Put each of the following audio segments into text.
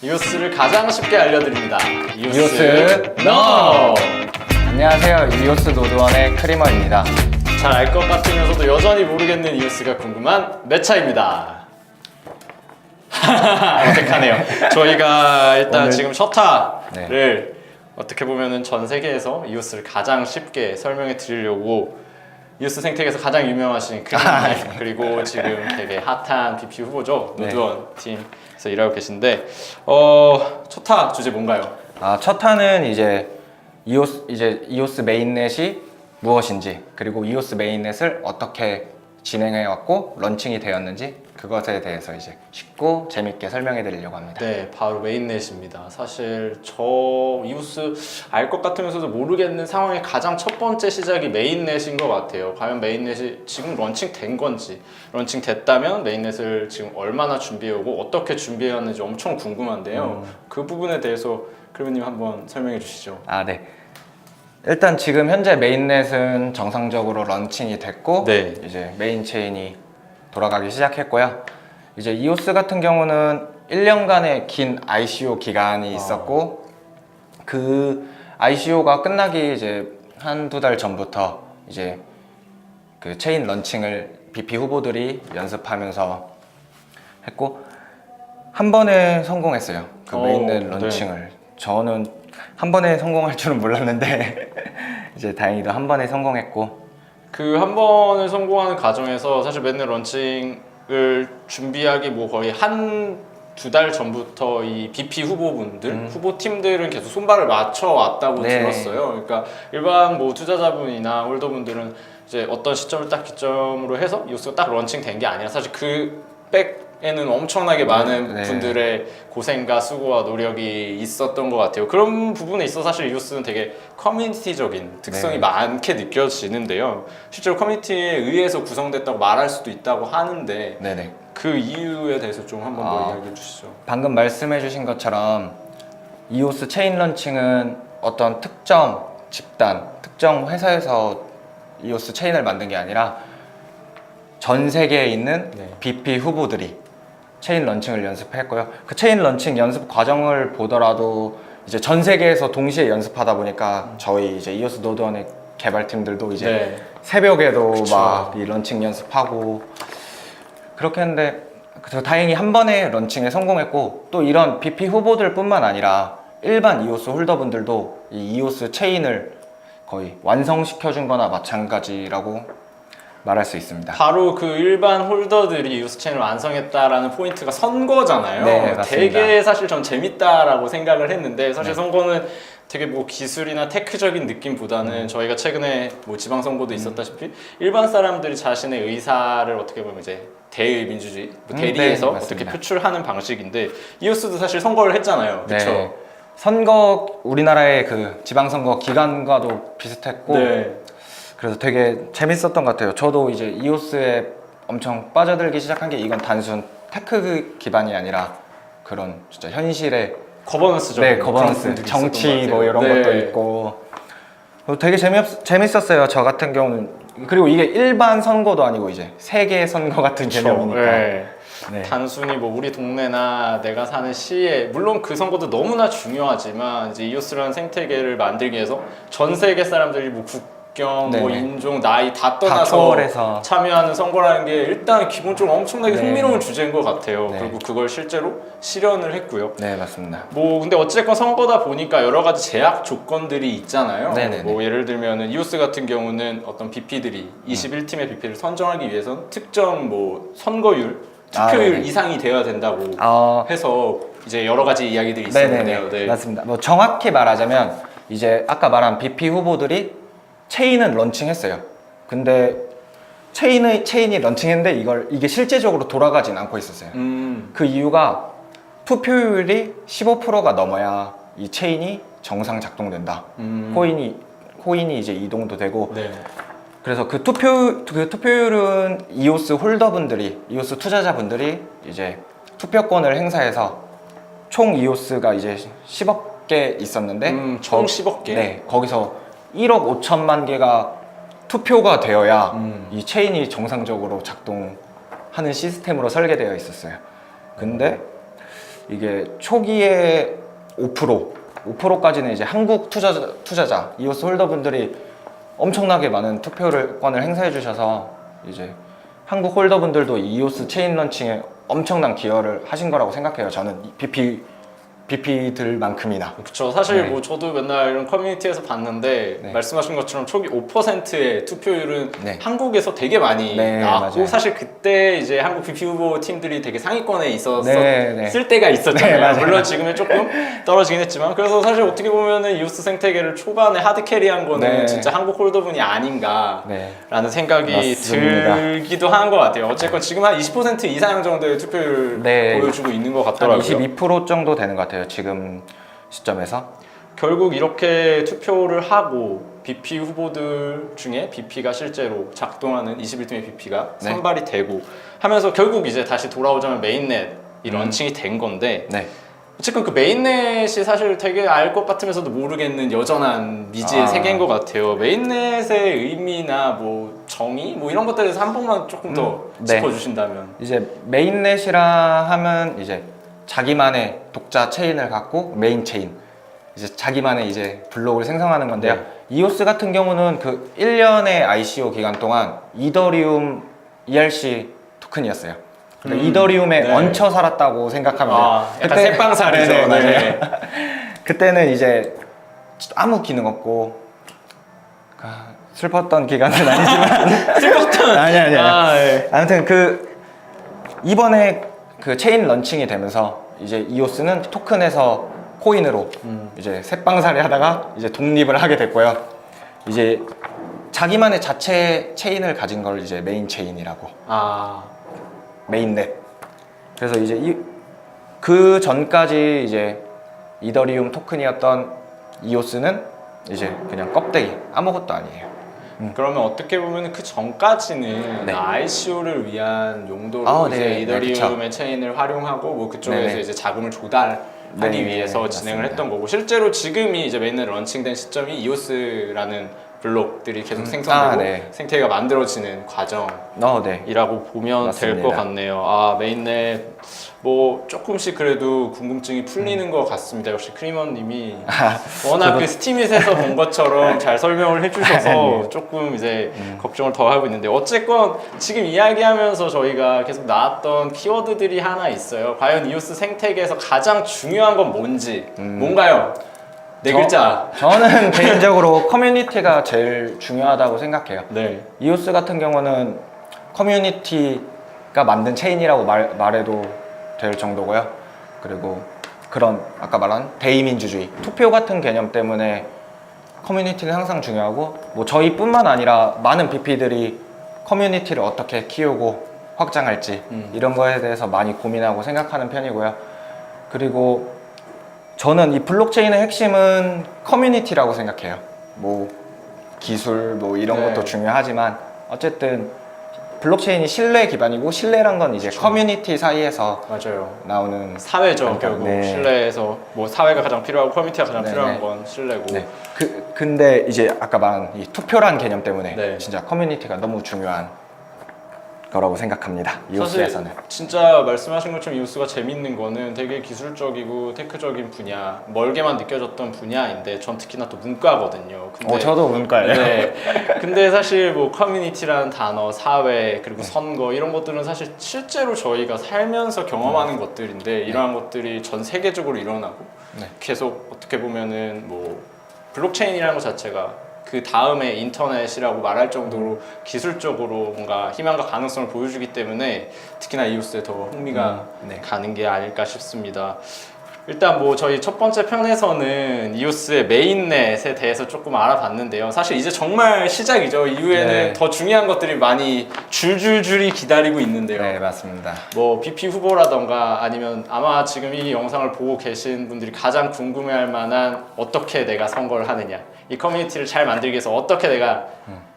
이오스를 가장 쉽게 알려드립니다. 이오스 노! 안녕하세요. 이오스 노드원의 크리머입니다. 잘 알 것 같으면서도 여전히 모르겠는 이오스가 궁금한 매차입니다. 어색하네요. 저희가 일단 지금 셔타를 어떻게 보면은 전 세계에서 이오스를 가장 쉽게 설명해 드리려고 이오스 생태계에서 가장 유명하신 크리머님 그리고 지금 되게 핫한 BP 후보죠. 노드원 팀에서 일하고 계신데 셔타 주제 뭔가요? 첫 탄은 이제 이오스 메인넷이 무엇인지, 그리고 이오스 메인넷을 어떻게 진행해 왔고 런칭이 되었는지, 그것에 대해서 이제 쉽고 재밌게 설명해 드리려고 합니다. 네, 바로 메인넷입니다. 사실 저 이오스 알 것 같으면서도 모르겠는 상황의 가장 첫 번째 시작이 메인넷인 것 같아요. 과연 메인넷이 지금 런칭된 건지, 런칭됐다면 메인넷을 지금 얼마나 준비해오고 어떻게 준비해왔는지 엄청 궁금한데요. 그 부분에 대해서 크리머님 한번 설명해 주시죠. 네. 일단 지금 현재 메인넷은 정상적으로 런칭이 됐고, 네. 이제 메인 체인이 돌아가기 시작했고요. 이제 이오스 같은 경우는 1년간의 긴 ICO 기간이 있었고, 그 ICO가 끝나기 이제 한두 달 전부터 이제 그 체인 런칭을 BP 후보들이 연습하면서 했고, 한 번에 성공했어요. 그 메인넷 런칭을. 네. 저는 한 번에 성공할 줄은 몰랐는데 이제 다행히도 한 번에 성공했고, 그 한 번을 성공하는 과정에서 사실 맨날 런칭을 준비하기 뭐 거의 두 달 전부터 이 BP 후보분들, 후보팀들은 계속 손발을 맞춰 왔다고 들었어요. 그러니까 일반 뭐 투자자분이나 홀더분들은 이제 어떤 시점을 딱 기점으로 해서 이오스가 딱 런칭된 게 아니라 사실 그 백에는 엄청나게 많은 분들의 고생과 수고와 노력이 있었던 것 같아요. 그런 부분에 있어 사실 이오스는 되게 커뮤니티적인 특성이 많게 느껴지는데요. 실제로 커뮤니티에 의해서 구성됐다고 말할 수도 있다고 하는데 그 이유에 대해서 좀 한번 더 이야기해 주시죠. 방금 말씀해 주신 것처럼 이오스 체인 런칭은 어떤 특정 집단, 특정 회사에서 이오스 체인을 만든 게 아니라 전 세계에 있는 BP 후보들이 체인 런칭을 연습했고요. 그 체인 런칭 연습 과정을 보더라도 이제 전 세계에서 동시에 연습하다 보니까 저희 이제 이오스 노드원의 개발팀들도 이제 새벽에도 막 이 런칭 연습하고 그렇게 했는데, 다행히 한 번에 런칭에 성공했고, 또 이런 BP 후보들뿐만 아니라 일반 이오스 홀더분들도 이 이오스 체인을 거의 완성시켜준 거나 마찬가지라고 말할 수 있습니다. 바로 그 일반 홀더들이 이오스 체인을 완성했다라는 포인트가 선거잖아요. 네, 맞습니다. 되게 사실 전 재밌다라고 생각을 했는데, 사실 선거는 되게 뭐 기술이나 테크적인 느낌보다는 저희가 최근에 뭐 지방선거도 있었다시피 일반 사람들이 자신의 의사를 어떻게 보면 이제 대의민주주의, 뭐 대리에서 어떻게 표출하는 방식인데, 이오스도 사실 선거를 했잖아요. 그렇죠? 선거, 우리나라의 그 지방선거 기간과도 비슷했고, 그래서 되게 재밌었던 것 같아요. 저도 이제 이오스에 엄청 빠져들기 시작한 게, 이건 단순 테크 기반이 아니라 그런 진짜 현실의 거버넌스죠. 거버넌스, 정치 뭐 이런 것도 있고, 되게 재밌었어요. 저 같은 경우는. 그리고 이게 일반 선거도 아니고 이제 세계 선거 같은 개념이니까. 단순히 뭐 우리 동네나 내가 사는 시에, 물론 그 선거도 너무나 중요하지만 이제 이오스라는 생태계를 만들기 위해서 전 세계 사람들이 뭐 국경, 뭐 인종, 나이 다 떠나서 참여하는 선거라는 게 일단 기본적으로 엄청나게 흥미로운 주제인 것 같아요. 그리고 그걸 실제로 실현을 했고요. 네, 맞습니다. 뭐 근데 어찌됐건 선거다 보니까 여러 가지 제약 조건들이 있잖아요. 뭐 예를 들면은 이오스 같은 경우는 어떤 BP들이 21팀의 BP를 선정하기 위해서는 특정 뭐 선거율, 투표율 이상이 되어야 된다고 해서 이제 여러 가지 이야기들이 있었는데요. 맞습니다. 뭐 정확히 말하자면 이제 아까 말한 BP 후보들이 체인은 런칭했어요. 근데 체인이 런칭했는데 이게 실제적으로 돌아가진 않고 있었어요. 그 이유가 투표율이 15%가 넘어야 이 체인이 정상 작동된다. 코인이 이제 이동도 되고. 그래서 그 투표율은 이오스 홀더분들이, 이오스 투자자분들이 이제 투표권을 행사해서 총 이오스가 이제 10억 개 있었는데, 총 10억 개? 거기서 1억 5천만 개가 투표가 되어야 이 체인이 정상적으로 작동하는 시스템으로 설계되어 있었어요. 근데 이게 초기에 5%까지는 이제 한국 투자자 이오스 홀더분들이 엄청나게 많은 투표권을 행사해 주셔서 이제 한국 홀더분들도 이오스 체인 런칭에 엄청난 기여를 하신 거라고 생각해요. 저는 BP들만큼이나. 그렇죠. 사실 네. 뭐 저도 맨날 이런 커뮤니티에서 봤는데 네. 말씀하신 것처럼 초기 5%의 투표율은 네. 한국에서 되게 많이 네, 나왔고 맞아요. 사실 그때 이제 한국 BP 후보 팀들이 되게 상위권에 있었을 네. 때가 있었잖아요. 네, 맞아요. 물론 지금은 조금 떨어지긴 했지만 그래서 사실 어떻게 보면은 이오스 생태계를 초반에 하드 캐리한 거는 네. 진짜 한국 홀더분이 아닌가라는 네. 생각이 맞습니다. 들기도 한 것 같아요. 어쨌건 지금 한 20% 이상 정도의 투표율 네. 보여주고 있는 것 한 같더라고요. 22% 정도 되는 것 같아요. 지금 시점에서. 결국 이렇게 투표를 하고 BP 후보들 중에 BP가 실제로 작동하는 21팀의 BP가 네. 선발이 되고 하면서 결국 이제 다시 돌아오자면 메인넷이 런칭이 된 건데 네. 어쨌든 그 메인넷이 사실 되게 알 것 같으면서도 모르겠는 여전한 미지의 세계인 것 같아요. 메인넷의 의미나 뭐 정의 뭐 이런 것들에 대해서 한 번만 조금 더 네. 짚어주신다면. 이제 메인넷이라 하면 이제 자기만의 독자 체인을 갖고 메인 체인, 이제 자기만의 이제 블록을 생성하는 건데요. 네. 이오스 같은 경우는 그 1년의 ICO 기간 동안 이더리움 ERC 토큰이었어요. 그러니까 이더리움에 네. 얹혀 살았다고 생각하면 돼요. 아, 약간 새빵살이죠. 네네, 맞아요. 네. 그때는 이제 아무 기능 없고 슬펐던 기간은 아니지만 슬펐던. 아니. 아, 네. 아무튼 그 이번에 그 체인 런칭이 되면서 이제 이오스는 토큰에서 코인으로 이제 새빵살이 하다가 이제 독립을 하게 됐고요. 이제 자기만의 자체 체인을 가진 걸 이제 메인 체인이라고, 아. 메인넷. 그래서 이제 그 전까지 이제 이더리움 토큰이었던 이오스는 이제 그냥 껍데기, 아무것도 아니에요. 그러면 어떻게 보면 그 전까지는 네. ICO를 위한 용도로 아, 이제 네. 이더리움의 네, 체인을 활용하고 뭐 그쪽에서 네네. 이제 자금을 조달하기 네, 위해서 진행을 맞습니다. 했던 거고 실제로 지금이 이제 메인넷 런칭된 시점이 이오스라는 블록들이 계속 생성되고 네. 생태계가 만들어지는 과정이라고 네. 보면 될 것 맞습니다. 같네요. 아 메인넷 뭐 조금씩 그래도 궁금증이 풀리는 것 같습니다. 역시 크리머님이 워낙 그 스티밋에서 본 것처럼 잘 설명을 해주셔서 조금 이제 걱정을 더 하고 있는데 어쨌건 지금 이야기하면서 저희가 계속 나왔던 키워드들이 하나 있어요. 과연 이오스 생태계에서 가장 중요한 건 뭔지 뭔가요? 네 글자. 저는 개인적으로 커뮤니티가 제일 중요하다고 생각해요. 네. 이오스 같은 경우는 커뮤니티가 만든 체인이라고 말해도 될 정도고요. 그리고 그런 아까 말한 대의민주주의, 투표 같은 개념 때문에 커뮤니티는 항상 중요하고 뭐 저희뿐만 아니라 많은 BP들이 커뮤니티를 어떻게 키우고 확장할지 이런 거에 대해서 많이 고민하고 생각하는 편이고요. 그리고 저는 이 블록체인의 핵심은 커뮤니티라고 생각해요. 뭐 기술 뭐 이런 네. 것도 중요하지만 어쨌든 블록체인이 신뢰 기반이고 신뢰란 건 이제 커뮤니티 사이에서 맞아요. 나오는 사회죠. 그러니까, 결국 네. 신뢰에서 뭐 사회가 가장 필요하고 커뮤니티가 가장 네, 필요한 네. 건 신뢰고. 네. 근데 이제 아까 말한 이 투표란 개념 때문에 네. 진짜 커뮤니티가 너무 중요한 거라고 생각합니다. 사실 이오스에서는. 진짜 말씀하신 것처럼 이오스가 재밌는 거는 되게 기술적이고 테크적인 분야, 멀게만 느껴졌던 분야인데 전 특히나 또 문과거든요. 근데 저도 문과예요. 네. 근데 사실 뭐 커뮤니티라는 단어, 사회, 그리고 선거 이런 것들은 사실 실제로 저희가 살면서 경험하는 것들인데 이러한 것들이 전 세계적으로 일어나고 네. 계속 어떻게 보면은 뭐 블록체인이라는 것 자체가 그 다음에 인터넷이라고 말할 정도로 기술적으로 뭔가 희망과 가능성을 보여주기 때문에 특히나 이오스에 더 흥미가 네. 가는 게 아닐까 싶습니다. 일단 뭐 저희 첫 번째 편에서는 이오스의 메인넷에 대해서 조금 알아봤는데요. 사실 이제 정말 시작이죠. 이후에는 네. 더 중요한 것들이 많이 줄줄줄이 기다리고 있는데요. 네, 맞습니다. 뭐 BP 후보라던가 아니면 아마 지금 이 영상을 보고 계신 분들이 가장 궁금해할 만한 어떻게 내가 선거를 하느냐, 이 커뮤니티를 잘 만들기 위해서 어떻게 내가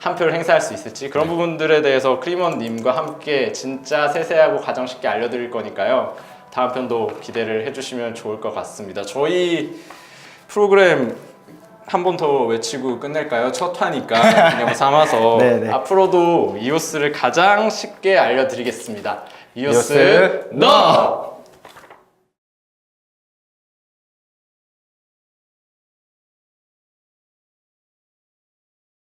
한 표를 행사할 수 있을지 그런 부분들에 대해서 크리먼님과 함께 진짜 세세하고 가장 쉽게 알려드릴 거니까요. 다음 편도 기대를 해주시면 좋을 것 같습니다. 저희 프로그램 한 번 더 외치고 끝낼까요? 첫 화니까 기념 삼아서 네네. 앞으로도 이오스를 가장 쉽게 알려드리겠습니다. 이오스 이오스 너!